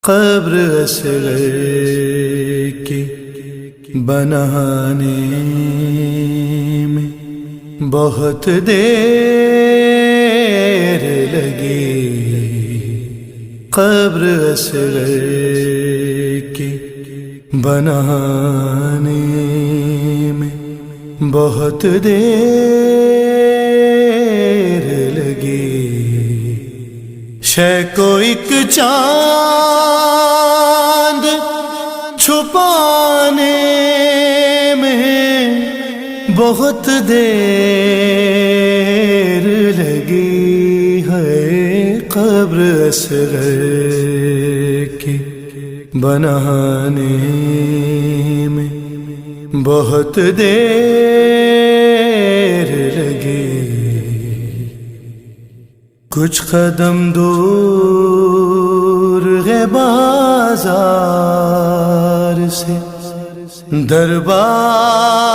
قبر اصغر کی بنانے میں بہت دیر لگی، قبر اصغر کی بنانے میں بہت دیر لگی، شے کو ایک چاند چھپانے میں بہت دیر لگی ہے، قبر اصغر کی بنانے میں بہت دیر لگی، کچھ قدم دور ہے بازار سے دربار